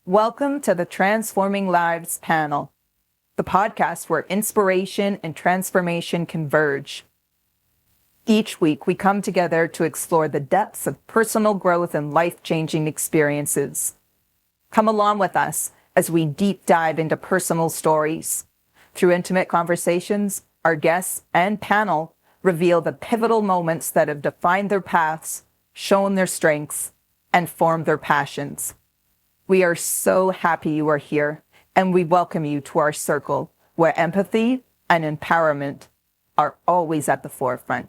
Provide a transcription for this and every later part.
Welcome to the Transforming Lives panel, the podcast where inspiration and transformation converge. Each week, we come together to explore the depths of personal growth and life-changing experiences. Come along with us as we deep dive into personal stories. Through intimate conversations, our guests and panel reveal the pivotal moments that have defined their paths, shown their strengths, and formed their passions. We are so happy you are here, and we welcome you to our circle where empathy and empowerment are always at the forefront.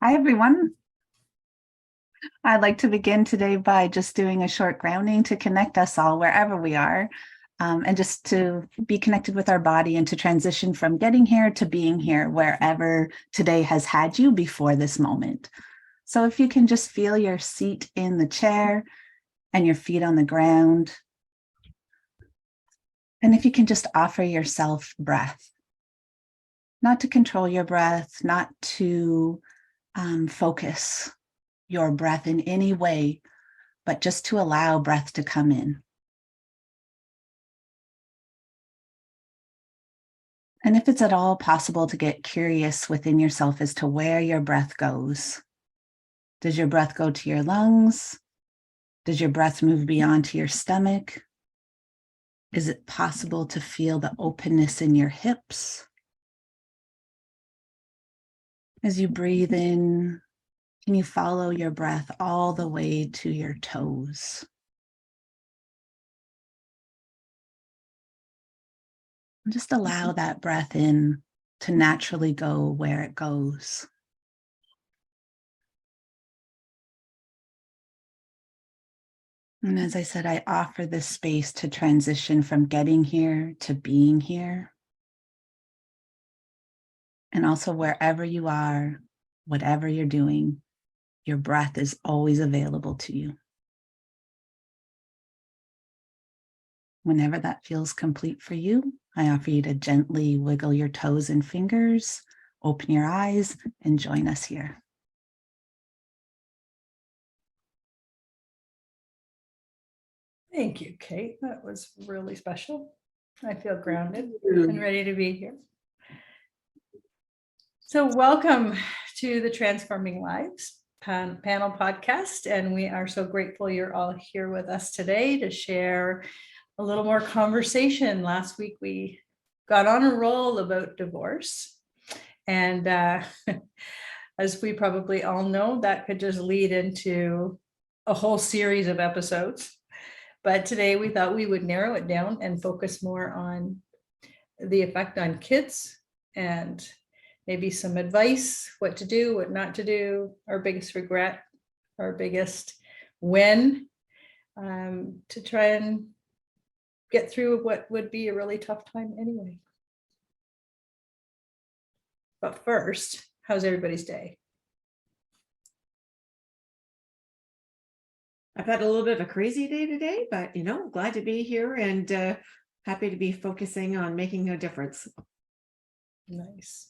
Hi, everyone. I'd like to begin today by just doing a short grounding to connect us all wherever we are, and just to be connected with our body and to transition from getting here to being here wherever today has had you before this moment. So if you can just feel your seat in the chair and your feet on the ground, and if you can just offer yourself breath, not to control your breath, not to focus your breath in any way, but just to allow breath to come in. And if it's at all possible to get curious within yourself as to where your breath goes. Does your breath go to your lungs? Does your breath move beyond to your stomach? Is it possible to feel the openness in your hips? As you breathe in, can you follow your breath all the way to your toes? And just allow that breath in to naturally go where it goes. And as I said, I offer this space to transition from getting here to being here. And also wherever you are, whatever you're doing, your breath is always available to you. Whenever that feels complete for you, I offer you to gently wiggle your toes and fingers, open your eyes, and join us here. Thank you, Kate. That was really special. I feel grounded and ready to be here. So welcome to the Transforming Lives panel podcast. And we are so grateful you're all here with us today to share a little more conversation. Last week, we got on a roll about divorce. And as we probably all know, that could just lead into a whole series of episodes. But today we thought we would narrow it down and focus more on the effect on kids and maybe some advice, what to do, what not to do, our biggest regret, our biggest win, to try and get through what would be a really tough time anyway. But first, how's everybody's day? I've had a little bit of a crazy day today, but glad to be here and happy to be focusing on making a difference. Nice.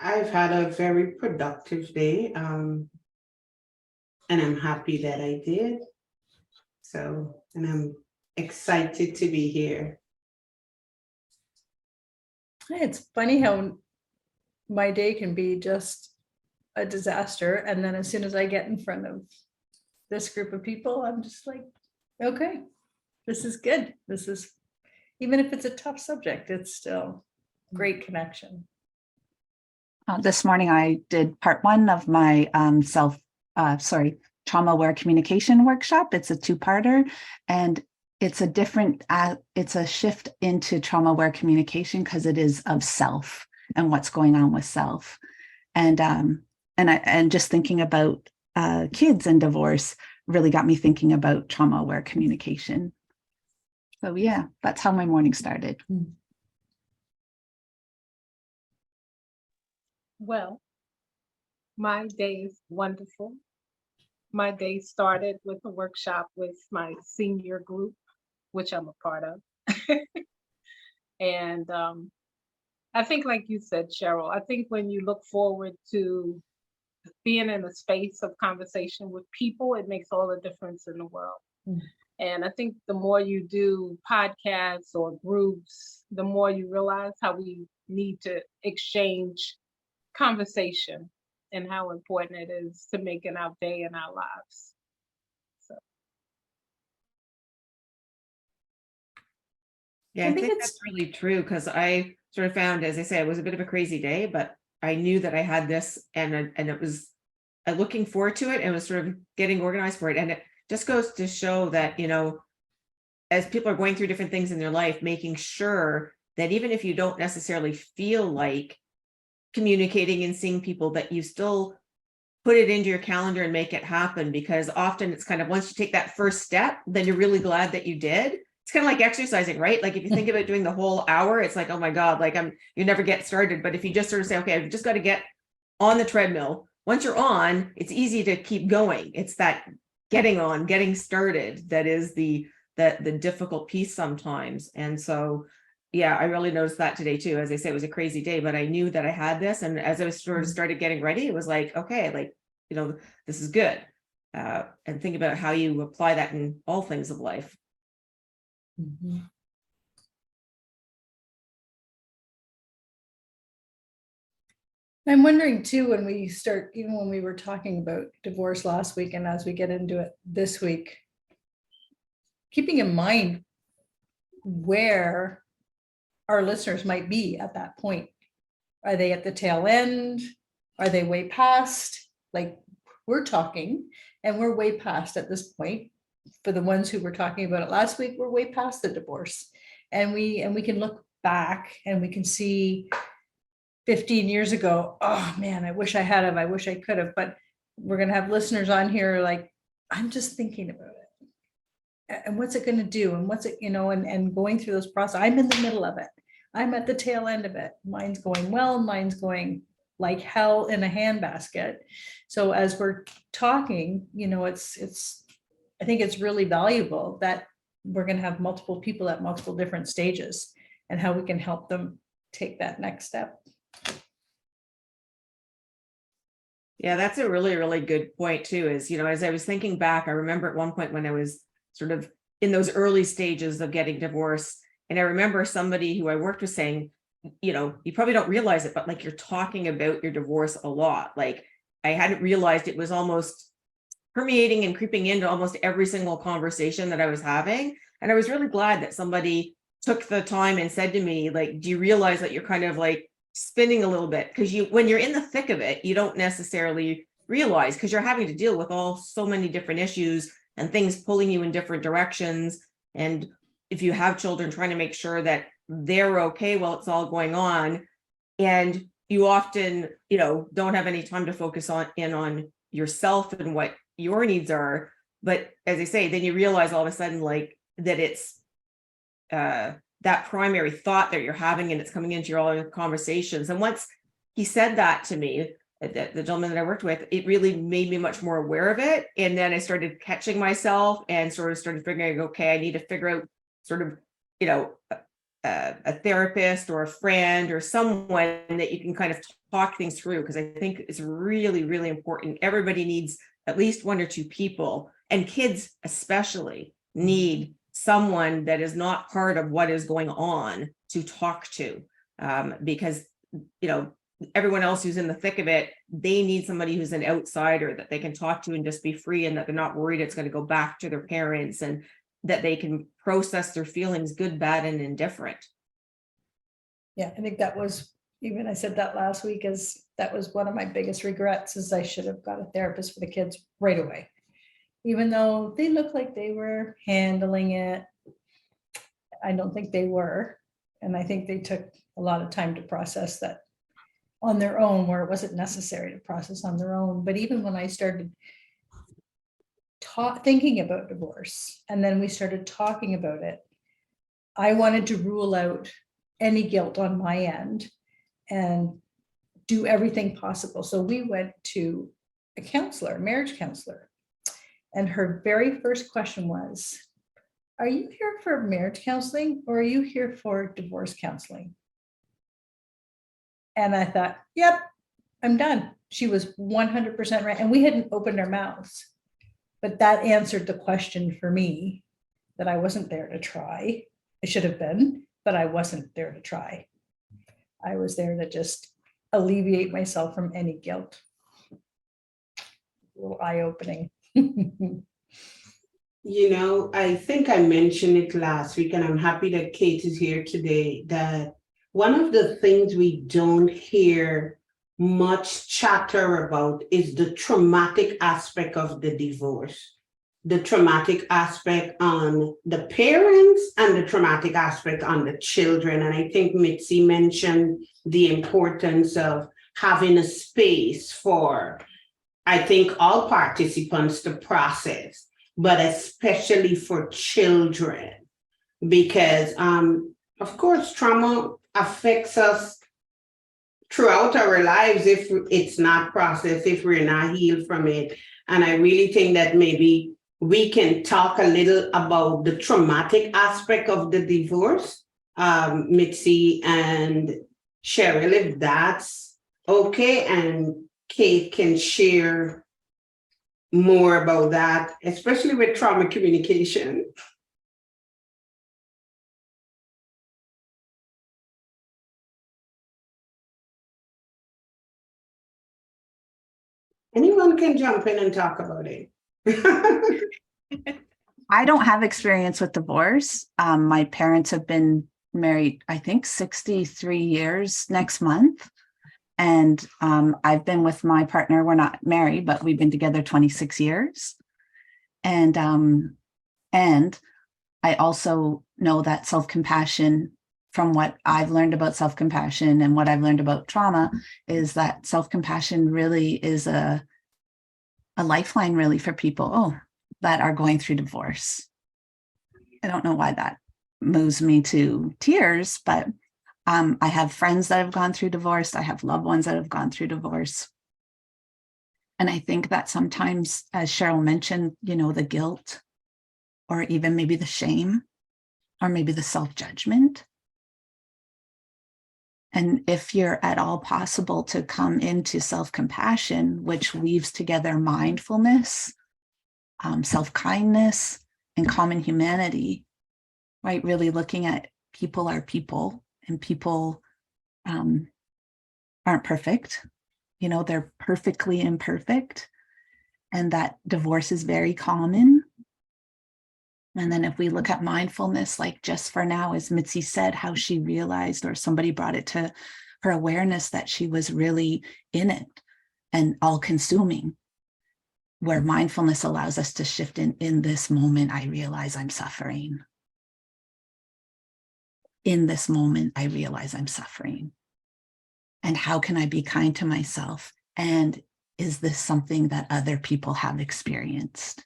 I've had a very productive day, and I'm happy that I did. So, and I'm excited to be here. It's funny how my day can be just a disaster, and then as soon as I get in front of this group of people, I'm just like, okay, this is good. This is, even if it's a tough subject, it's still great connection. This morning, I did part one of my trauma-aware communication workshop. It's a two-parter, and it's a different, it's a shift into trauma-aware communication because it is of self and what's going on with self. And just thinking about kids and divorce really got me thinking about trauma-aware communication. So yeah, that's how my morning started. Well, my day is wonderful. my day started with a workshop with my senior group, which I'm a part of. And I think, like you said, Cheryl, I think when you look forward to being in a space of conversation with people, it makes all the difference in the world. Mm. And I think the more you do podcasts or groups, the more you realize how we need to exchange conversation and how important it is to making our day and our lives. So Yeah, I I think think it's- that's really true because I sort of found, as I say, it was a bit of a crazy day, but I knew that I had this and it was looking forward to it and was sort of getting organized for it. And it just goes to show that, you know, as people are going through different things in their life, making sure that even if you don't necessarily feel like communicating and seeing people, that you still put it into your calendar and make it happen, because often it's kind of, once you take that first step, then you're really glad that you did. It's kind of like exercising, right? Like if you think about doing the whole hour, it's like, oh my God, like you never get started. But if you just sort of say, okay, I've just got to get on the treadmill. Once you're on, it's easy to keep going. It's that getting started that is the difficult piece sometimes. And so, yeah, I really noticed that today too. As I say, it was a crazy day, but I knew that I had this. And as I was sort of started getting ready, it was like, okay, like, you know, this is good. And think about how you apply that in all things of life. Mhm. I'm wondering too, when we start, even when we were talking about divorce last week, and as we get into it this week, keeping in mind where our listeners might be at that point. Are they at the tail end? Are they way past? Like we're talking, and we're way past at this point. For the ones who were talking about it last week, we're way past the divorce. And we can look back and we can see 15 years ago, oh man, I wish I had have, I wish I could have, but we're gonna have listeners on here like, I'm just thinking about it. And what's it gonna do? And what's it, you know, and going through this process, I'm in the middle of it. I'm at the tail end of it. Mine's going well, mine's going like hell in a handbasket. So as we're talking, you know, it's, I think it's really valuable that we're gonna have multiple people at multiple different stages and how we can help them take that next step. Yeah, that's a really, really good point too, is, you know, as I was thinking back, I remember at one point when I was sort of in those early stages of getting divorced. And I remember somebody who I worked with saying, you know, you probably don't realize it, but like you're talking about your divorce a lot. Like I hadn't realized it was almost permeating and creeping into almost every single conversation that I was having. And I was really glad that somebody took the time and said to me, like, do you realize that you're kind of like spinning a little bit? Because when you're in the thick of it, you don't necessarily realize, because you're having to deal with so many different issues and things pulling you in different directions. And if you have children, trying to make sure that they're okay while it's all going on. And you often, you know, don't have any time to focus on yourself and what your needs are. But as I say, then you realize all of a sudden, like, that it's that primary thought that you're having, and it's coming into all your conversations. And once he said that to me, the gentleman that I worked with, it really made me much more aware of it. And then I started catching myself and sort of started figuring, okay, I need to figure out sort of, you know, a therapist or a friend or someone that you can kind of talk things through, because I think it's really, really important. Everybody needs at least one or two people, and kids especially need someone that is not part of what is going on to talk to, because, you know, everyone else who's in the thick of it, they need somebody who's an outsider that they can talk to and just be free, and that they're not worried it's going to go back to their parents, and that they can process their feelings, good, bad, and indifferent. Yeah, I think that was, even I said that last week, is that was one of my biggest regrets, is I should have got a therapist for the kids right away. Even though they looked like they were handling it, I don't think they were. And I think they took a lot of time to process that on their own, where it wasn't necessary to process on their own. But even when I started thinking about divorce, and then we started talking about it, I wanted to rule out any guilt on my end and do everything possible. So we went to a counselor, a marriage counselor, And her very first question was, are you here for marriage counseling or are you here for divorce counseling? And I thought, yep, I'm done. She was 100% right. And we hadn't opened our mouths. But that answered the question for me that I wasn't there to try. I should have been, but I wasn't there to try. I was there to just alleviate myself from any guilt. A little eye-opening. You know, I think I mentioned it last week, and I'm happy that Kate is here today, that one of the things we don't hear much chatter about is the traumatic aspect of the divorce. The traumatic aspect on the parents and the traumatic aspect on the children. And I think Mitzi mentioned the importance of having a space for, I think, all participants to process, but especially for children, because of course, trauma affects us throughout our lives if it's not processed, if we're not healed from it. And I really think that maybe we can talk a little about the traumatic aspect of the divorce, Mitzi and Cheryl, if that's okay, and Kate can share more about that, especially with trauma communication. Anyone can jump in and talk about it. I don't have experience with divorce. My parents have been married, I think, 63 years next month. And I've been with my partner. We're not married, but we've been together 26 years. And I also know that self-compassion, from what I've learned about self-compassion and what I've learned about trauma, is that self-compassion really is a lifeline really for people that are going through divorce. I don't know why that moves me to tears, but I have friends that have gone through divorce. I have loved ones that have gone through divorce. And I think that sometimes, as Cheryl mentioned, you know, the guilt, or even maybe the shame, or maybe the self-judgment. And if you're at all possible to come into self-compassion, which weaves together mindfulness, self-kindness, and common humanity, right? Really looking at people are people, and people aren't perfect. You know, they're perfectly imperfect, and that divorce is very common. And then if we look at mindfulness, like just for now, as Mitzi said, how she realized, or somebody brought it to her awareness, that she was really in it and all consuming, where mindfulness allows us to shift in this moment, I realize I'm suffering. In this moment, I realize I'm suffering. And how can I be kind to myself? And is this something that other people have experienced?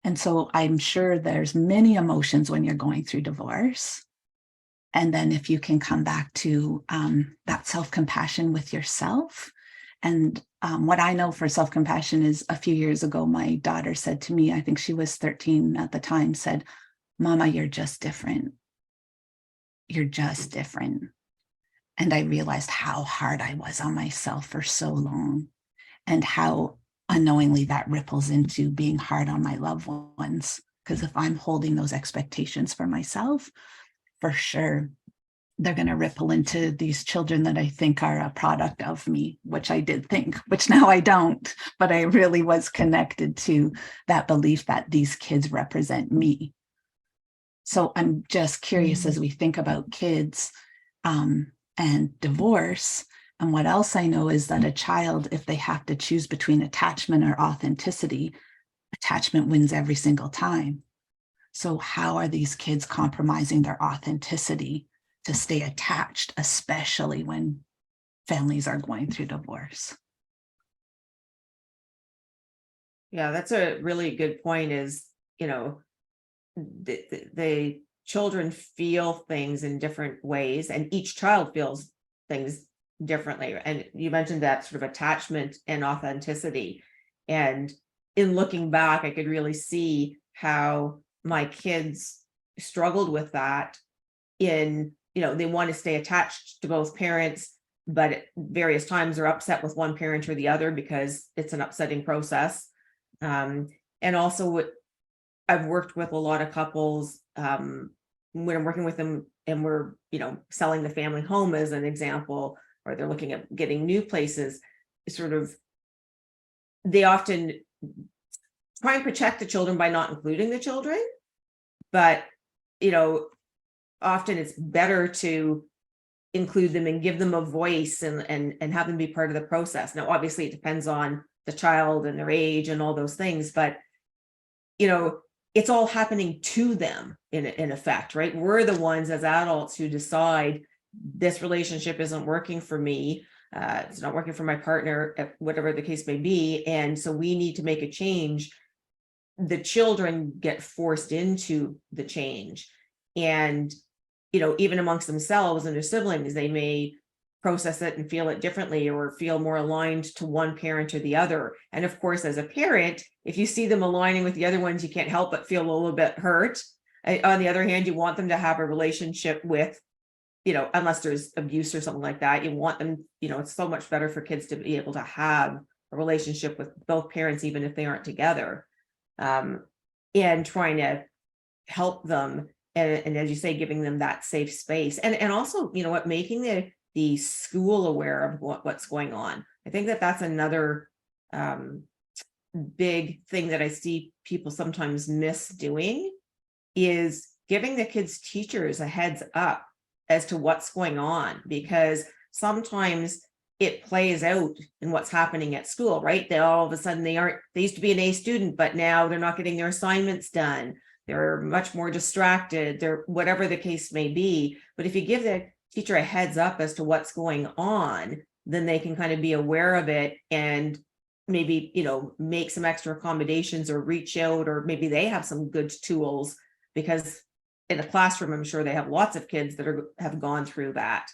And so I'm sure there's many emotions when you're going through divorce. And then if you can come back to that self-compassion with yourself. And what I know for self-compassion is, a few years ago, my daughter said to me, I think she was 13 at the time, said, "Mama, you're just different. You're just different." And I realized how hard I was on myself for so long, and how unknowingly that ripples into being hard on my loved ones. Because if I'm holding those expectations for myself, for sure, they're going to ripple into these children that I think are a product of me, which I did think, which now I don't, but I really was connected to that belief that these kids represent me. So I'm just curious, as we think about kids and divorce, and what else I know is that a child, if they have to choose between attachment or authenticity, attachment wins every single time. So how are these kids compromising their authenticity to stay attached, especially when families are going through divorce? Yeah, that's a really good point. Is, you know, the children feel things in different ways, and each child feels things differently. And you mentioned that sort of attachment and authenticity. And in looking back, I could really see how my kids struggled with that in, they want to stay attached to both parents, but at various times they're upset with one parent or the other because it's an upsetting process. And also I've worked with a lot of couples when I'm working with them and we're, selling the family home as an example, or they're looking at getting new places, they often try and protect the children by not including the children. But, often it's better to include them and give them a voice and have them be part of the process. Now, obviously it depends on the child and their age and all those things, but, it's all happening to them in effect, right? We're the ones as adults who decide this relationship isn't working for me. It's not working for my partner, whatever the case may be. And so we need to make a change. The children get forced into the change. And, even amongst themselves and their siblings, they may process it and feel it differently or feel more aligned to one parent or the other. And of course, as a parent, if you see them aligning with the other ones, you can't help but feel a little bit hurt. On the other hand, you want them to have a relationship with, unless there's abuse or something like that, you want them, it's so much better for kids to be able to have a relationship with both parents, even if they aren't together, and trying to help them. And as you say, giving them that safe space and also, making the school aware of what's going on. I think that's another big thing that I see people sometimes miss doing is giving the kids' teachers a heads up as to what's going on, because sometimes it plays out in what's happening at school, right? They all of a sudden they used to be an A student, but now they're not getting their assignments done. They're much more distracted. They're whatever the case may be. But if you give the teacher a heads up as to what's going on, then they can kind of be aware of it and maybe, make some extra accommodations or reach out, or maybe they have some good tools, because in a classroom, I'm sure they have lots of kids that have gone through that.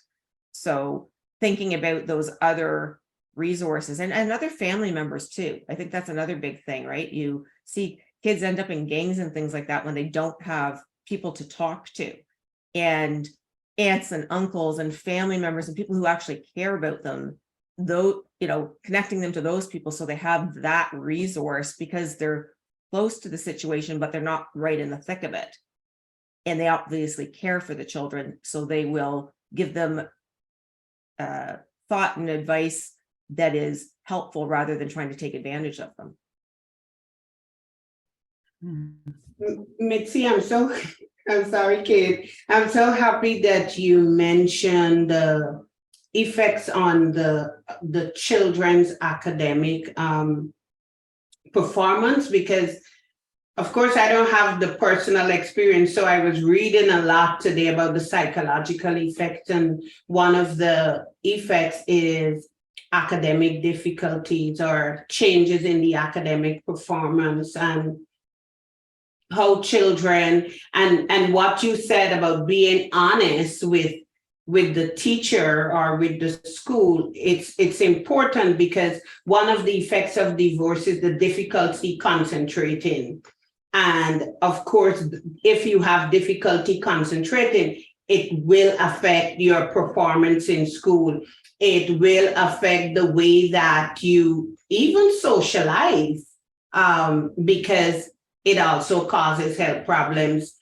So thinking about those other resources and other family members too. I think that's another big thing, right? You see kids end up in gangs and things like that when they don't have people to talk to, and aunts and uncles and family members and people who actually care about them, though, connecting them to those people so they have that resource, because they're close to the situation, but they're not right in the thick of it. And they obviously care for the children, so they will give them thought and advice that is helpful rather than trying to take advantage of them. Mitzi, I'm sorry, Kate. I'm so happy that you mentioned the effects on the children's academic performance, because of course I don't have the personal experience. So I was reading a lot today about the psychological effects, and one of the effects is academic difficulties or changes in the academic performance, and how children and what you said about being honest with the teacher or with the school, it's important, because one of the effects of divorce is the difficulty concentrating. And of course, if you have difficulty concentrating, it will affect your performance in school. It will affect the way that you even socialize, because it also causes health problems,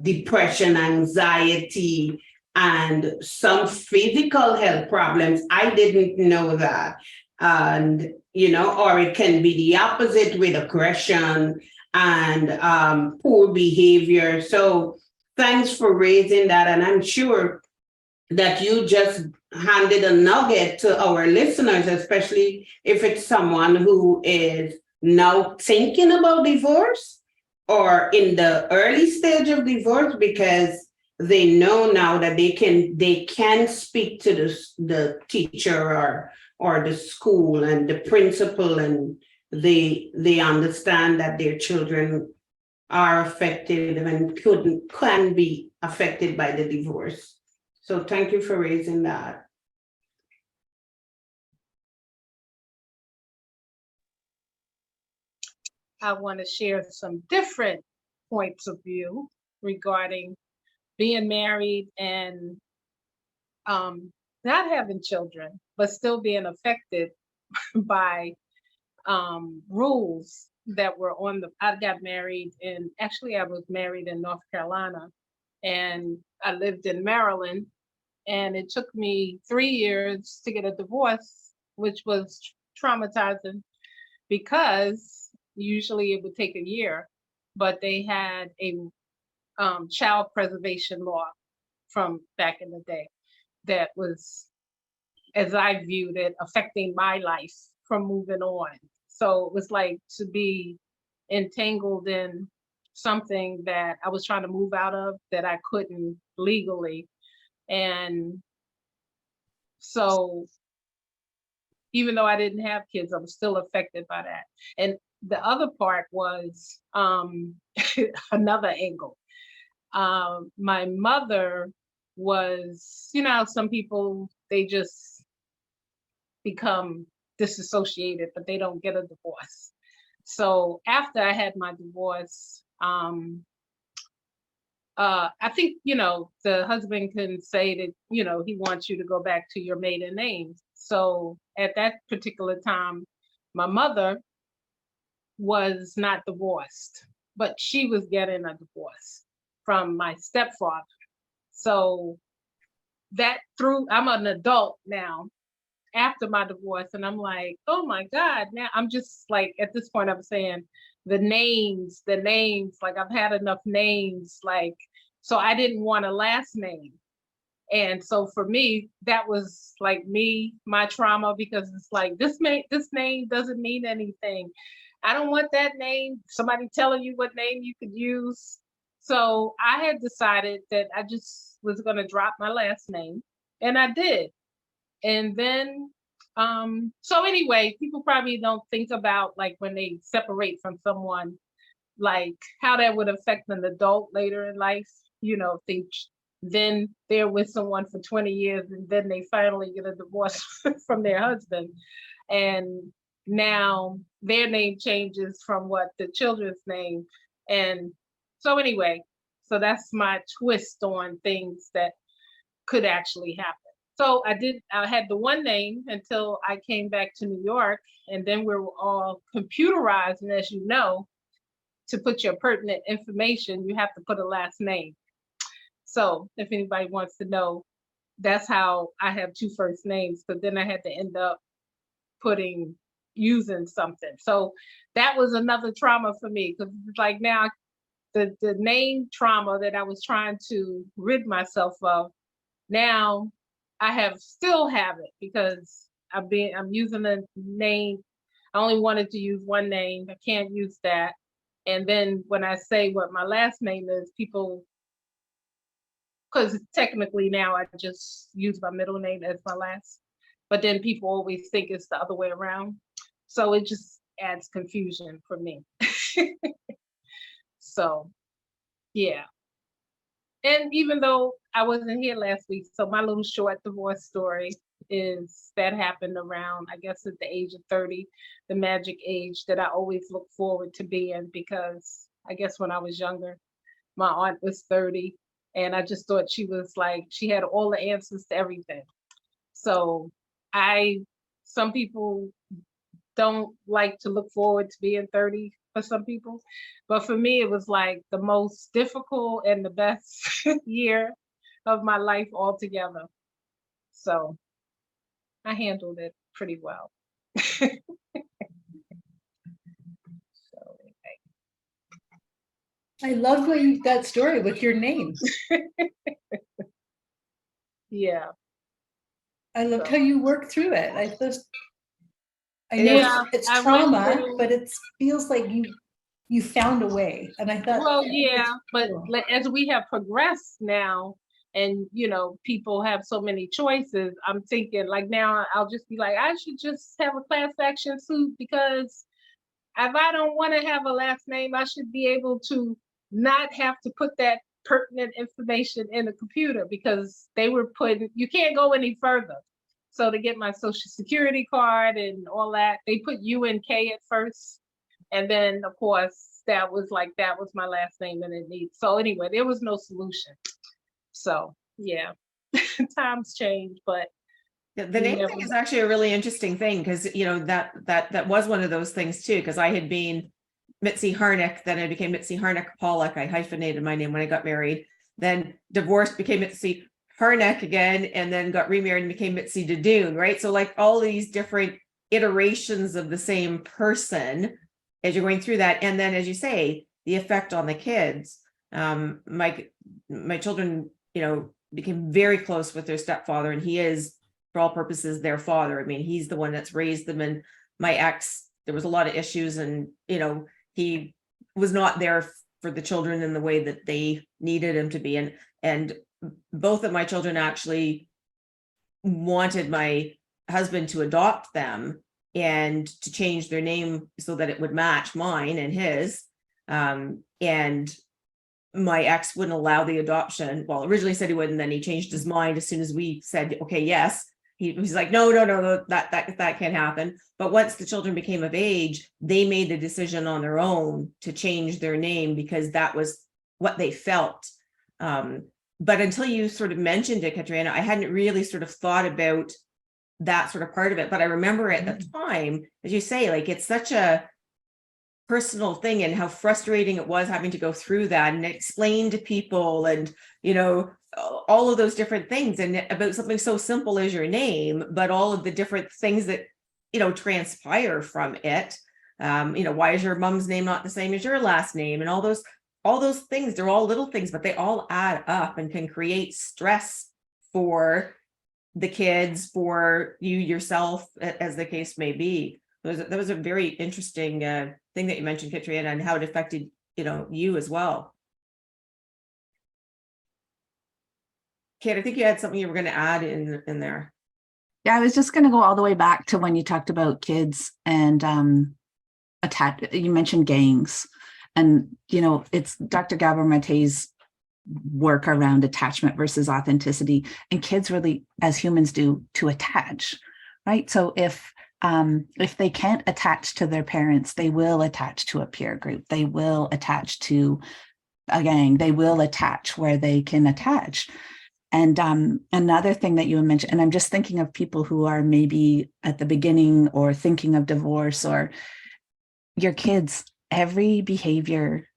depression, anxiety, and some physical health problems. I didn't know that. And, or it can be the opposite with aggression and poor behavior. So thanks for raising that. And I'm sure that you just handed a nugget to our listeners, especially if it's someone who is now thinking about divorce or in the early stage of divorce, because they know now that they can speak to the teacher or the school and the principal, and they understand that their children are affected and can be affected by the divorce. So thank you for raising that. I want to share some different points of view regarding being married and not having children, but still being affected by rules that were on the. I got married in, actually, I was married in North Carolina, and I lived in Maryland, and it took me 3 years to get a divorce, which was traumatizing because usually it would take a year, but they had a child preservation law from back in the day that was, as I viewed it, affecting my life from moving on. So it was like to be entangled in something that I was trying to move out of that I couldn't legally. And so even though I didn't have kids, I was still affected by that. And the other part was another angle. My mother was, some people, they just become disassociated, but they don't get a divorce. So after I had my divorce, I think, the husband can say that, he wants you to go back to your maiden name. So at that particular time, my mother was not divorced, but she was getting a divorce from my stepfather. So I'm an adult now after my divorce, and I'm like, oh my God, now I'm just like, at this point I'm saying the names, like I've had enough names, like, so I didn't want a last name. And so for me, that was like my trauma, because it's like, this name doesn't mean anything. I don't want that name, somebody telling you what name you could use. So I had decided that I just was going to drop my last name, and I did. And then, so anyway, people probably don't think about, like, when they separate from someone, like how that would affect an adult later in life. Then they're with someone for 20 years and then they finally get a divorce from their husband. And now their name changes from the children's name. And so anyway, so that's my twist on things that could actually happen. So I had the one name until I came back to New York, and then we were all computerized. And as you know, to put your pertinent information, you have to put a last name. So if anybody wants to know, that's how I have two first names, but then I had to end up using something. So that was another trauma for me, because it's like now the name trauma that I was trying to rid myself of, now I still have it, because I'm using a name. I only wanted to use one name. I can't use that. And then when I say what my last name is, people, because technically now I just use my middle name as my last, but then people always think it's the other way around. So it just adds confusion for me. So, yeah. And even though I wasn't here last week, so my little short divorce story is that happened around, I guess, at the age of 30, the magic age that I always look forward to being, because I guess when I was younger, my aunt was 30, and I just thought she had all the answers to everything. So some people don't like to look forward to being 30 for some people, but for me, it was like the most difficult and the best year of my life altogether. So I handled it pretty well. So anyway. I love that story with your name. Yeah. I loved how you worked through it. I know Yeah, it's I trauma, went through- but it feels like you found a way. And I thought, Well, yeah, but cool. as we have progressed now, and people have so many choices, I'm thinking, like, now I'll just be like, I should just have a class action suit, because if I don't want to have a last name, I should be able to not have to put that pertinent information in the computer, because you can't go any further. So to get my social security card and all that, they put UNK at first. And then of course that was my last name and it needs. So anyway, there was no solution. So yeah, times change, but Yeah, the you name never thing is know. actually a really interesting thing because that was one of those things too. Because I had been Mitzi Harnick, then I became Mitzi Harnick Pollock. I hyphenated my name when I got married. Then divorced, became Mitzi Harnick again, and then got remarried and became Mitzi DeDune, right? So like all these different iterations of the same person as you're going through that, and then as you say, the effect on the kids. My children, became very close with their stepfather, and he is, for all purposes, their father. I mean, he's the one that's raised them. And my ex, there was a lot of issues, and he was not there for the children in the way that they needed him to be. And both of my children actually wanted my husband to adopt them and to change their name so that it would match mine and his. And my ex wouldn't allow the adoption. Well, originally said he wouldn't, then he changed his mind as soon as we said, okay, yes. He's like, no, that can't happen. But once the children became of age, they made the decision on their own to change their name because that was what they felt. But until you sort of mentioned it, Katrina, I hadn't really sort of thought about that sort of part of it. But I remember at the time, as you say, like it's such a personal thing, and how frustrating it was having to go through that and explain to people, and all of those different things, and about something so simple as your name, but all of the different things that transpire from it. Why is your mom's name not the same as your last name, and all those things. They're all little things, but they all add up and can create stress for the kids, for you yourself, as the case may be. That was a very interesting thing that you mentioned, Katrina, and how it affected you as well. Kate, I think you had something you were going to add in there. Yeah, I was just going to go all the way back to when you talked about kids and you mentioned gangs, and it's Dr. Gabor Mate's work around attachment versus authenticity, and kids really, as humans do, to attach, right? So if they can't attach to their parents, they will attach to a peer group. They will attach to a gang. They will attach where they can attach. And another thing that you mentioned, and I'm just thinking of people who are maybe at the beginning or thinking of divorce, or your kids, every behavior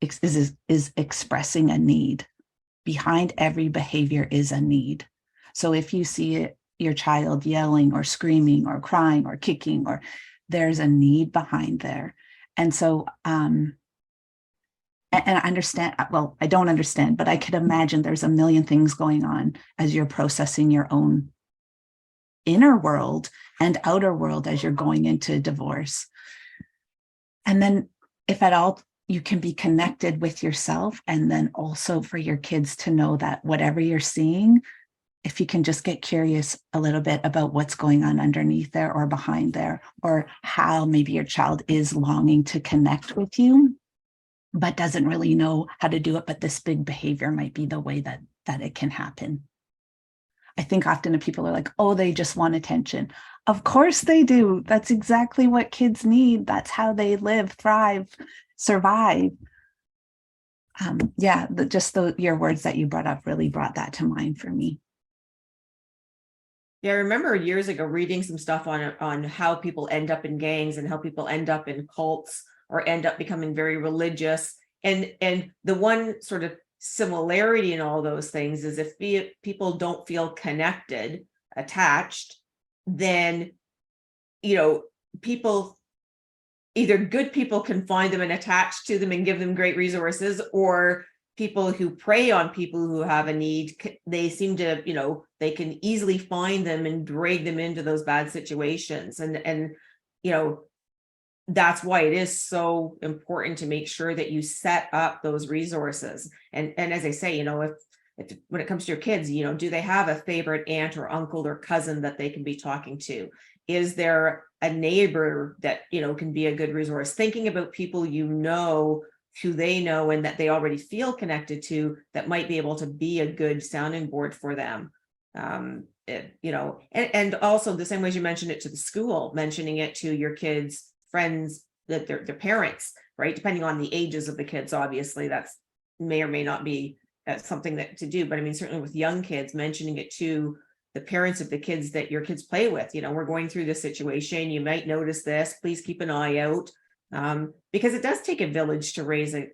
is expressing a need. Behind every behavior is a need. So if you see your child yelling or screaming or crying or kicking, or there's a need behind there. And so, and I understand, well, I don't understand, but I could imagine there's a million things going on as you're processing your own inner world and outer world as you're going into divorce. And then if at all, you can be connected with yourself, and then also for your kids to know that whatever you're seeing, if you can just get curious a little bit about what's going on underneath there or behind there, or how maybe your child is longing to connect with you, but doesn't really know how to do it. But this big behavior might be the way that it can happen. I think often people are like, oh, they just want attention. Of course they do. That's exactly what kids need. That's how they live, thrive, survive. Your words that you brought up really brought that to mind for me. Yeah, I remember years ago reading some stuff on how people end up in gangs and how people end up in cults or end up becoming very religious. And the one sort of similarity in all those things is if people don't feel connected, attached, then, people, either good people can find them and attach to them and give them great resources, or people who prey on people who have a need, they seem to, they can easily find them and drag them into those bad situations. And that's why it is so important to make sure that you set up those resources. And as I say, if when it comes to your kids, do they have a favorite aunt or uncle or cousin that they can be talking to? Is there a neighbor that, can be a good resource? Thinking about people who they know and that they already feel connected to, that might be able to be a good sounding board for them. And also the same way as you mentioned it to the school, mentioning it to your kids' friends, that their parents, right? Depending on the ages of the kids, obviously that's may or may not be something that to do. But I mean, certainly with young kids, mentioning it to the parents of the kids that your kids play with, we're going through this situation. You might notice this, please keep an eye out. Because it does take a village to raise a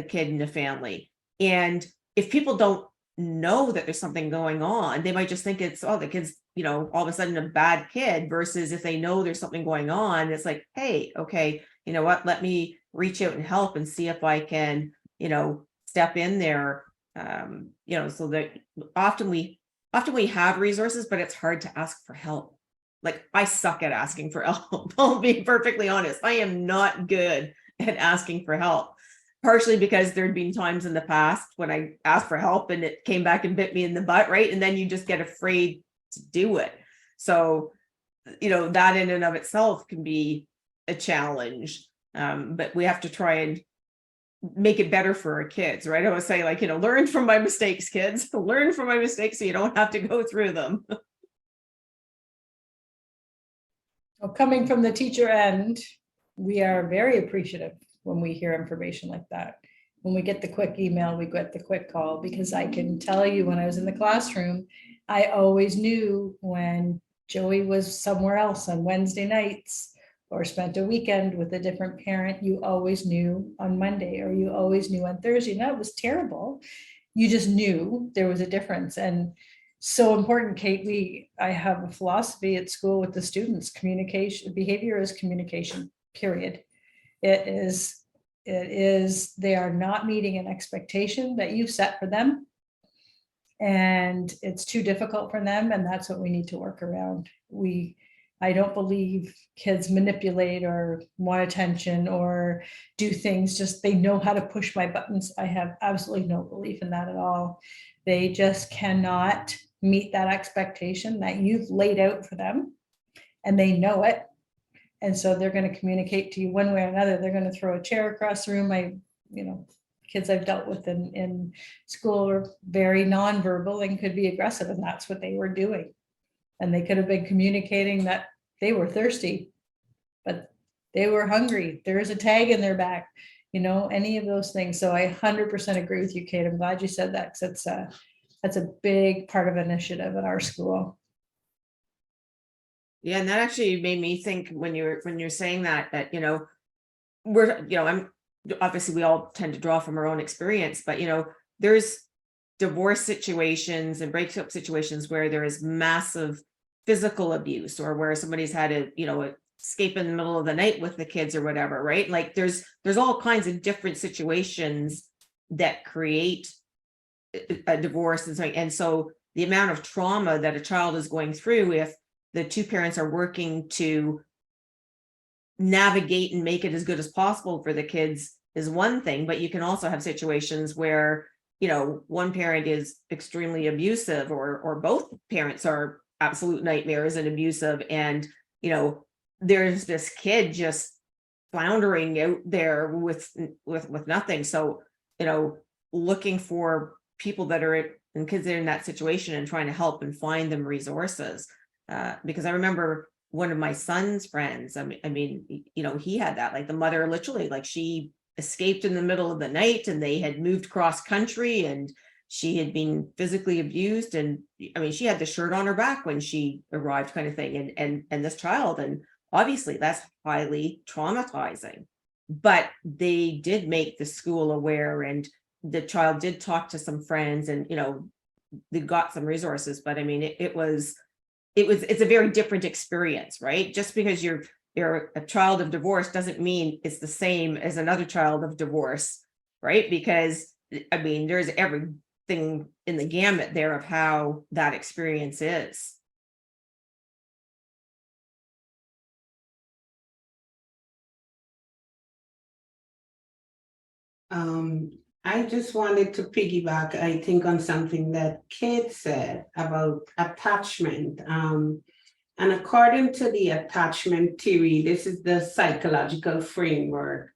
kid in a family. And if people don't know that there's something going on, they might just think it's, the kid's, all of a sudden a bad kid, versus if they know there's something going on, it's like, hey, okay, you know what, let me reach out and help and see if I can, step in there. So that often we have resources, but it's hard to ask for help. Like, I suck at asking for help. I'll be perfectly honest. I am not good at asking for help, partially because there'd been times in the past when I asked for help and it came back and bit me in the butt, right? And then you just get afraid to do it. So, that in and of itself can be a challenge. But we have to try and make it better for our kids, right? I always say, like, learn from my mistakes, kids. Learn from my mistakes so you don't have to go through them. Well, coming from the teacher end, we are very appreciative when we hear information like that. When we get the quick email, we get the quick call, because I can tell you, when I was in the classroom, I always knew when Joey was somewhere else on Wednesday nights or spent a weekend with a different parent. You always knew on Monday, or you always knew on Thursday. And that was terrible. You just knew there was a difference. And so important, Kate. I have a philosophy at school with the students: communication, behavior is communication, period. It is, they are not meeting an expectation that you've set for them. And it's too difficult for them. And that's what we need to work around. I don't believe kids manipulate or want attention or do things just, they know how to push my buttons. I have absolutely no belief in that at all. They just cannot meet that expectation that you've laid out for them, and they know it. And so they're going to communicate to you one way or another. They're going to throw a chair across the room. Kids I've dealt with in school are very nonverbal and could be aggressive, and that's what they were doing. And they could have been communicating that they were thirsty, but they were hungry. There is a tag in their back, any of those things. So I 100% agree with you, Kate. I'm glad you said that, because that's a big part of initiative at our school. Yeah, and that actually made me think when you're saying that I'm obviously, we all tend to draw from our own experience, but there's divorce situations and breakup situations where there is massive physical abuse, or where somebody's had a escape in the middle of the night with the kids or whatever, right? Like there's all kinds of different situations that create a divorce and so the amount of trauma that a child is going through, if the two parents are working to navigate and make it as good as possible for the kids, is one thing. But you can also have situations where one parent is extremely abusive, or both parents are absolute nightmares and abusive, and there's this kid just floundering out there with nothing. So looking for people that are and kids that are in that situation and trying to help and find them resources, because I remember one of my son's friends, I mean he had that, like the mother literally, like she escaped in the middle of the night, and they had moved cross country, and she had been physically abused, and I mean she had the shirt on her back when she arrived, kind of thing, and this child, and obviously that's highly traumatizing. But they did make the school aware, and the child did talk to some friends, and they got some resources. But I mean it's a very different experience, right? Just because you're a child of divorce doesn't mean it's the same as another child of divorce, right? Because I mean there's everything in the gamut there of how that experience is. I just wanted to piggyback, I think, on something that Kate said about attachment. And according to the attachment theory, this is the psychological framework.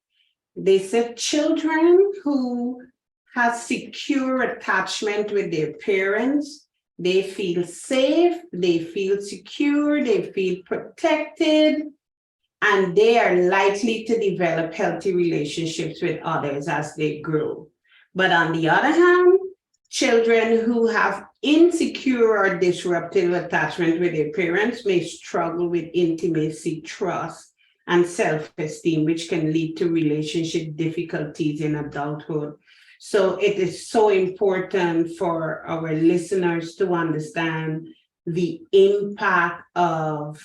They said children who have secure attachment with their parents, they feel safe, they feel secure, they feel protected, and they are likely to develop healthy relationships with others as they grow. But on the other hand, children who have insecure or disruptive attachment with their parents may struggle with intimacy, trust, and self-esteem, which can lead to relationship difficulties in adulthood. So it is so important for our listeners to understand the impact of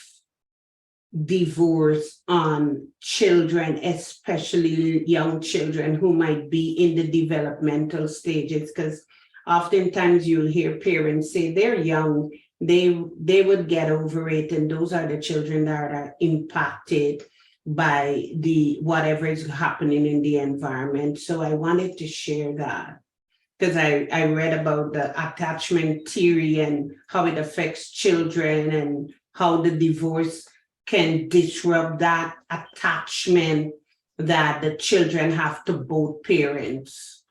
divorce on children, especially young children who might be in the developmental stages, because oftentimes you'll hear parents say they're young, they would get over it, and those are the children that are impacted by the whatever is happening in the environment. So I wanted to share that because I read about the attachment theory and how it affects children and how the divorce can disrupt that attachment that the children have to both parents.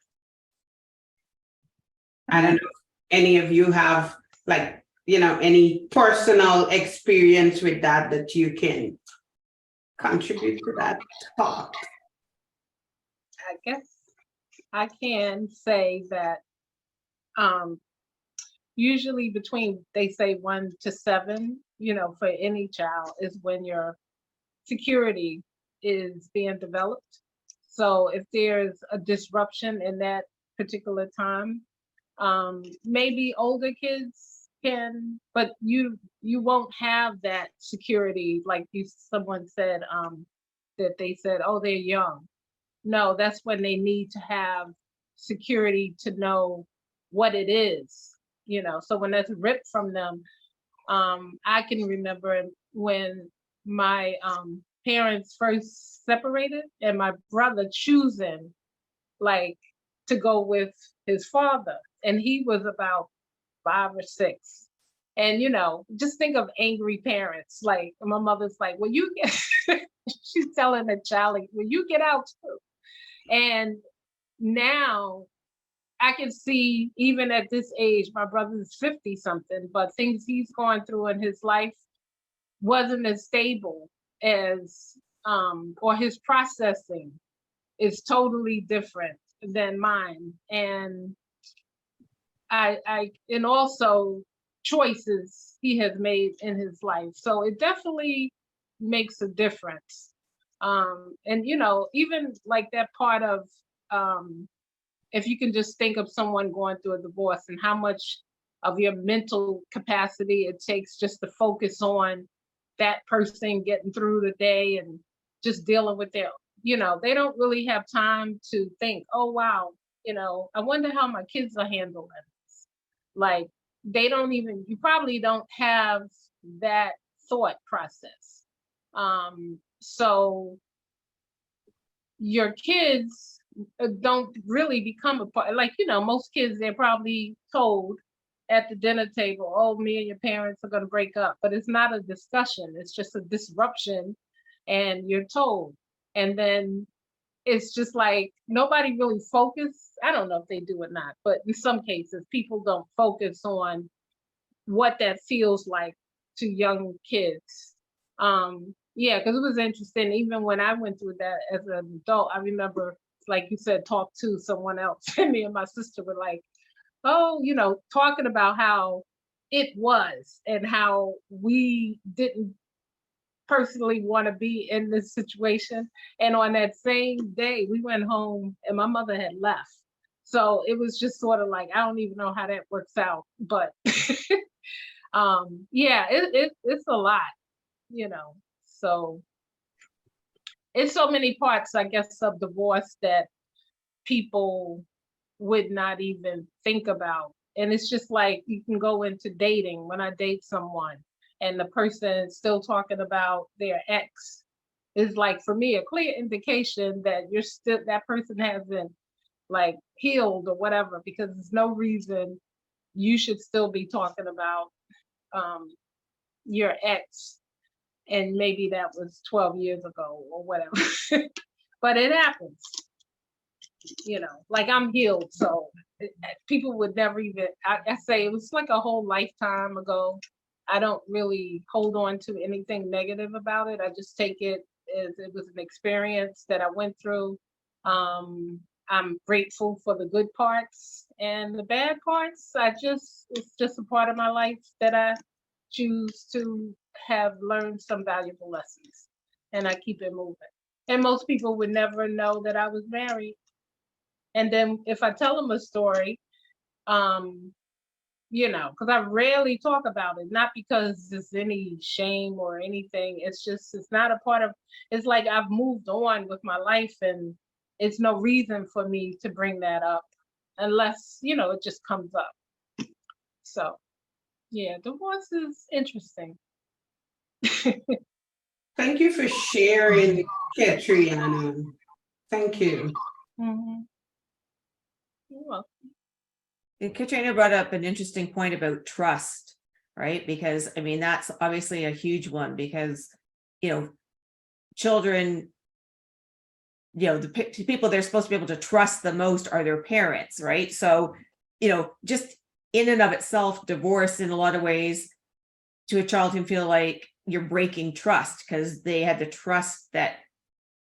I don't know if any of you have any personal experience with that you can contribute to that thought. I guess I can say that usually between, they say 1 to 7, for any child is when your security is being developed. So if there's a disruption in that particular time, maybe older kids can, but you won't have that security, like someone said, that they said, oh, they're young. No, that's when they need to have security to know what it is, so when that's ripped from them, I can remember when my parents first separated and my brother choosing to go with his father, and he was about 5 or 6. And just think of angry parents. Like my mother's like, well, you get she's telling the child, like, well, you get out too. And now I can see, even at this age, my brother's 50 something, but things he's going through in his life wasn't as stable as, or his processing is totally different than mine. And and also choices he has made in his life. So it definitely makes a difference. And even like that part of, if you can just think of someone going through a divorce and how much of your mental capacity it takes just to focus on that person getting through the day and just dealing with their, they don't really have time to think, oh, wow, I wonder how my kids are handling this. Like, they don't even, you probably don't have that thought process. So your kids don't really become a part, like, most kids, they're probably told at the dinner table, oh, me and your parents are going to break up, but it's not a discussion, it's just a disruption, and you're told. And then it's just like nobody really focus. I don't know if they do or not, but in some cases people don't focus on what that feels like to young kids. Yeah, because it was interesting. Even when I went through that as an adult, I remember, like you said, talk to someone else. And me and my sister were like, oh, talking about how it was and how we didn't personally want to be in this situation. And on that same day, we went home and my mother had left. So it was just sort of like, I don't even know how that works out. But yeah, it's a lot, So it's so many parts, I guess, of divorce that people would not even think about. And it's just like, you can go into dating. When I date someone and the person is still talking about their ex, is like, for me, a clear indication that that person hasn't healed or whatever, because there's no reason you should still be talking about your ex, and maybe that was 12 years ago or whatever. But it happens, like, I'm healed, so people would never even, I say it was like a whole lifetime ago. I don't really hold on to anything negative about it. I just take it it was an experience that I went through. I'm grateful for the good parts, and the bad parts, it's just a part of my life that I choose to have learned some valuable lessons, and I keep it moving. And most people would never know that I was married. And then if I tell them a story, because I rarely talk about it, not because there's any shame or anything. It's just, it's not a part of, it's like I've moved on with my life, and it's no reason for me to bring that up unless, it just comes up. So, yeah, divorce is interesting. Thank you for sharing, Katriana. Thank you. Mhm. You're welcome. And Katrina brought up an interesting point about trust, right? Because I mean, that's obviously a huge one, because, children, the people they're supposed to be able to trust the most are their parents, right? So, just in and of itself, divorce in a lot of ways to a child can feel like you're breaking trust, because they had the trust that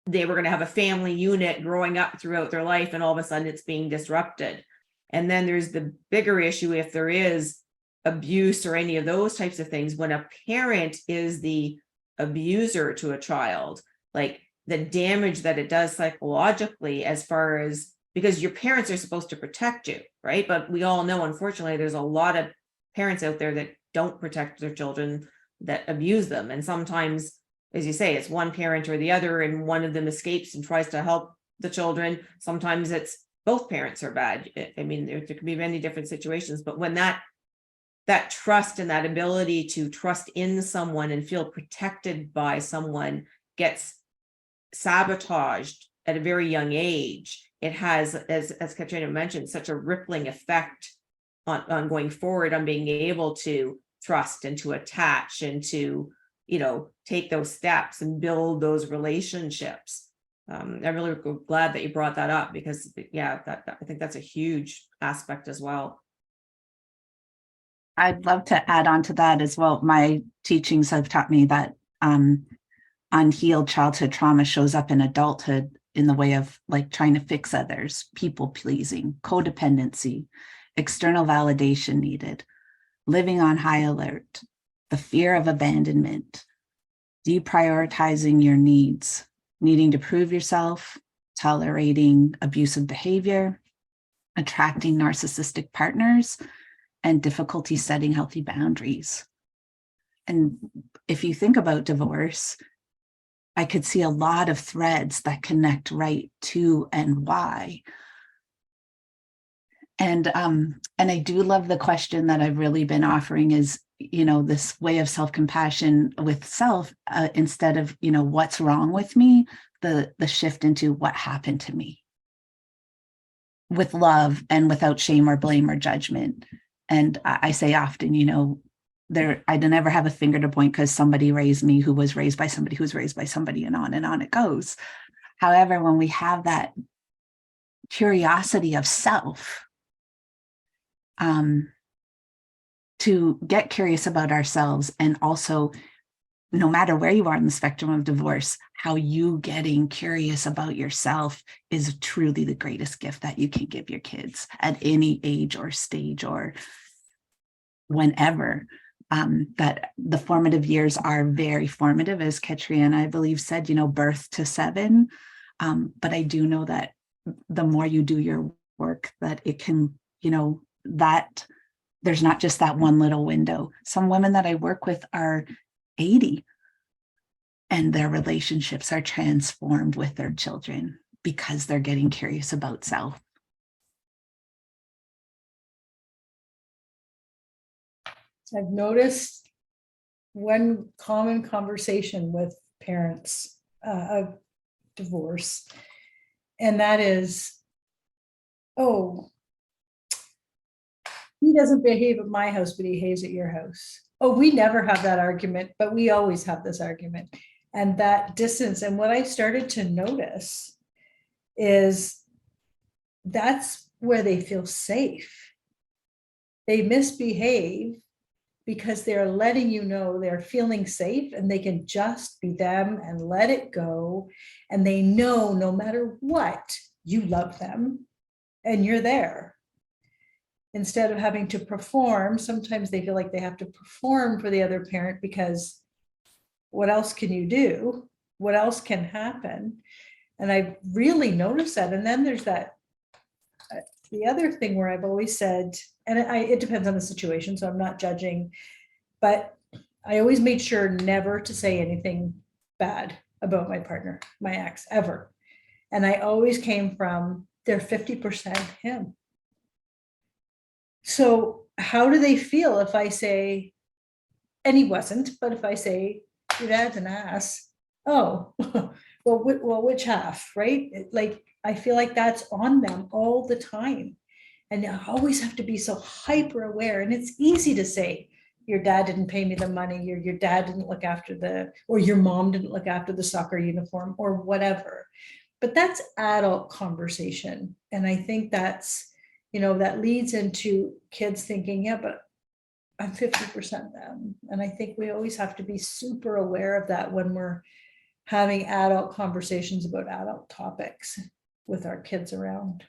they were going to have a family unit growing up throughout their life, and all of a sudden it's being disrupted. And then there's the bigger issue, if there is abuse or any of those types of things, when a parent is the abuser to a child, like the damage that it does psychologically, as far as, because your parents are supposed to protect you, right? But we all know, unfortunately, there's a lot of parents out there that don't protect their children, that abuse them. And sometimes, as you say, it's one parent or the other, and one of them escapes and tries to help the children. Sometimes it's both parents are bad. I mean, there can be many different situations, but when that trust and that ability to trust in someone and feel protected by someone gets sabotaged at a very young age, it has, as Katrina mentioned, such a rippling effect on going forward, on being able to trust and to attach and to, take those steps and build those relationships. I'm really glad that you brought that up, because I think that's a huge aspect as well. I'd love to add on to that as well. My teachings have taught me that unhealed childhood trauma shows up in adulthood in the way of like trying to fix others, people pleasing, codependency, external validation needed, living on high alert, the fear of abandonment, deprioritizing your needs, needing to prove yourself, tolerating abusive behavior, attracting narcissistic partners, and difficulty setting healthy boundaries. And if you think about divorce, I could see a lot of threads that connect right to and why. And I do love the question that I've really been offering is, this way of self-compassion with self, instead of, what's wrong with me, the shift into what happened to me, with love and without shame or blame or judgment. And I say often, I never have a finger to point because somebody raised me who was raised by somebody who was raised by somebody, and on it goes. However, when we have that curiosity of self, to get curious about ourselves, and also, no matter where you are in the spectrum of divorce, how you getting curious about yourself is truly the greatest gift that you can give your kids at any age or stage or whenever. That the formative years are very formative, as Katrina, I believe, said, birth to 7. But I do know that the more you do your work, that it can, that there's not just that one little window. Some women that I work with are 80 and their relationships are transformed with their children because they're getting curious about self. I've noticed one common conversation with parents of divorce, and that is, oh, he doesn't behave at my house, but he behaves at your house. Oh, we never have that argument, but we always have this argument. And that distance. And what I started to notice is that's where they feel safe. They misbehave because they're letting you know they're feeling safe and they can just be them and let it go. And they know no matter what, you love them and you're there. Instead of having to perform, sometimes they feel like they have to perform for the other parent because what else can you do? What else can happen? And I've really noticed that. And then there's that, the other thing where I've always said, and it depends on the situation, so I'm not judging, but I always made sure never to say anything bad about my partner, my ex, ever. And I always came from, they're 50% him. So how do they feel if I say, and he wasn't, but if I say, your dad's an ass, oh, well, which half, right? Like, I feel like that's on them all the time. And I always have to be so hyper aware. And it's easy to say, your dad didn't pay me the money, your dad didn't look after or your mom didn't look after the soccer uniform or whatever. But that's adult conversation. And I think that's, that leads into kids thinking, yeah, but I'm 50% them. And I think we always have to be super aware of that when we're having adult conversations about adult topics with our kids around.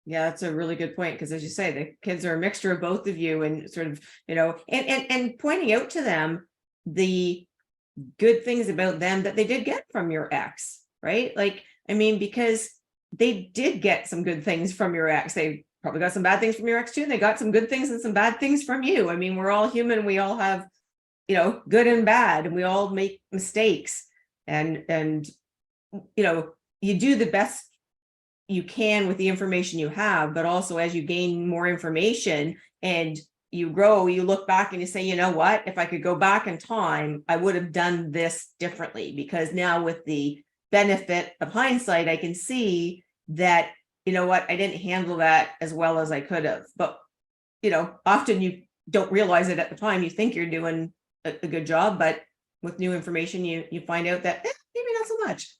Yeah, that's a really good point, because as you say, the kids are a mixture of both of you, and sort of, and pointing out to them the good things about them that they did get from your ex, right? Like, I mean, because they did get some good things from your ex. They probably got some bad things from your ex too. And they got some good things and some bad things from you. I mean, we're all human. We all have, good and bad, and we all make mistakes. And you do the best you can with the information you have, but also as you gain more information and you grow, you look back and you say, you know what, if I could go back in time, I would have done this differently, because now with the benefit of hindsight, I can see that, you know what, I didn't handle that as well as I could have. But, often you don't realize it at the time. You think you're doing a good job, but with new information, you find out that maybe not so much.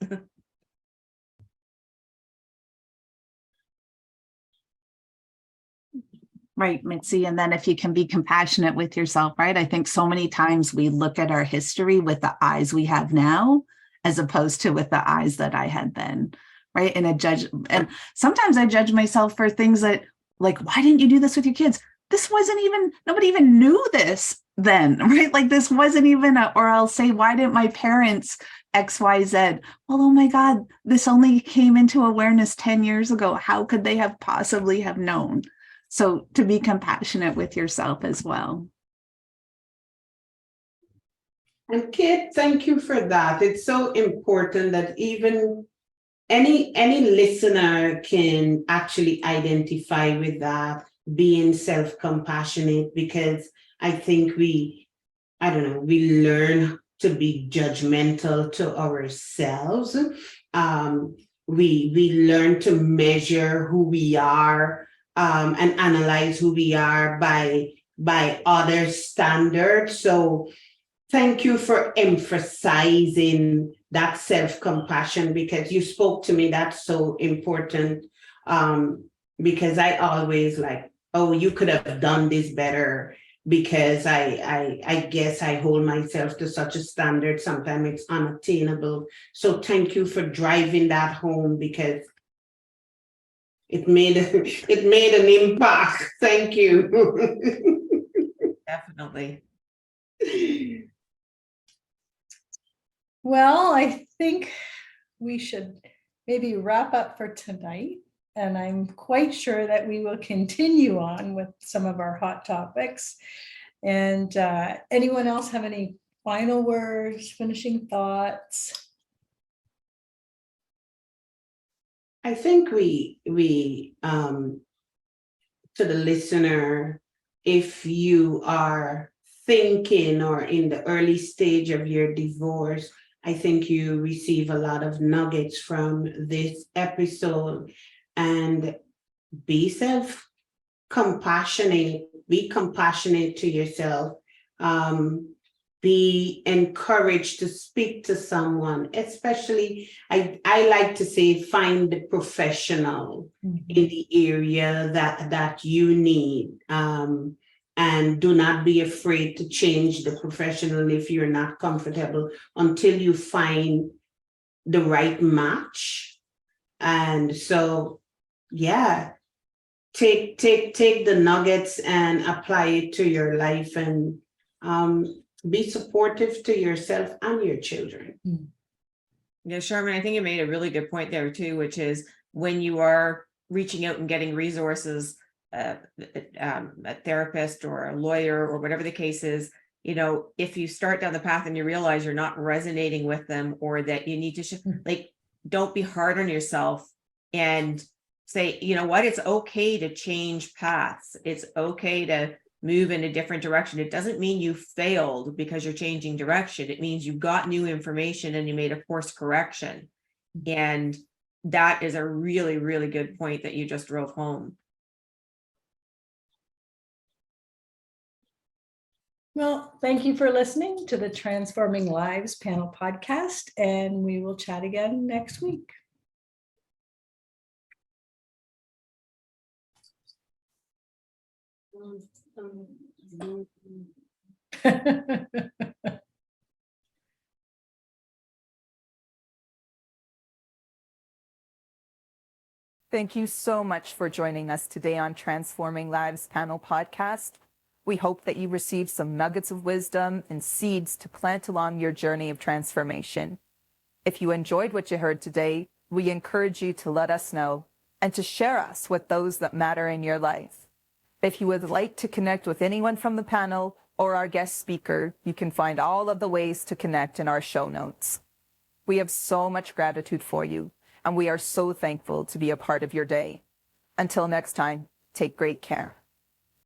Right, Mitzi. And then if you can be compassionate with yourself, right? I think so many times we look at our history with the eyes we have now, as opposed to with the eyes that I had then, right? And sometimes I judge myself for things that, like, why didn't you do this with your kids? This wasn't even, nobody even knew this then, right? Like, this wasn't even, or I'll say, why didn't my parents X, Y, Z? Well, oh my God, this only came into awareness 10 years ago. How could they have possibly have known? So to be compassionate with yourself as well. And Kate, thank you for that. It's so important that even any listener can actually identify with that, being self-compassionate, because I think we learn to be judgmental to ourselves. We learn to measure who we are, and analyze who we are by other standards. So thank you for emphasizing that self-compassion, because you spoke to me. That's so important, because I always like, oh, you could have done this better, because I guess I hold myself to such a standard. Sometimes it's unattainable. So thank you for driving that home, because it made an impact. Thank you. Definitely. Well, I think we should maybe wrap up for tonight. And I'm quite sure that we will continue on with some of our hot topics. And anyone else have any final words, finishing thoughts? I think we to the listener, if you are thinking or in the early stage of your divorce, I think you receive a lot of nuggets from this episode. And be compassionate to yourself. be encouraged to speak to someone, especially I like to say find the professional in the area that you need. And do not be afraid to change the professional if you're not comfortable until you find the right match. And so, yeah, take the nuggets and apply it to your life, and be supportive to yourself and your children. Yeah, Sherman, I think you made a really good point there too, which is when you are reaching out and getting resources, a therapist or a lawyer or whatever the case is, you know, if you start down the path and you realize you're not resonating with them, or that you need to like, don't be hard on yourself and say, you know what, it's okay to change paths. It's okay to move in a different direction. It doesn't mean you failed because you're changing direction. It means you got new information and you made a course correction. And that is a really, really good point that you just drove home. Well, thank you for listening to the Transforming Lives panel podcast, and we will chat again next week. Thank you so much for joining us today on Transforming Lives panel podcast. We hope that you received some nuggets of wisdom and seeds to plant along your journey of transformation. If you enjoyed what you heard today, we encourage you to let us know and to share us with those that matter in your life. If you would like to connect with anyone from the panel or our guest speaker, you can find all of the ways to connect in our show notes. We have so much gratitude for you, and we are so thankful to be a part of your day. Until next time, take great care.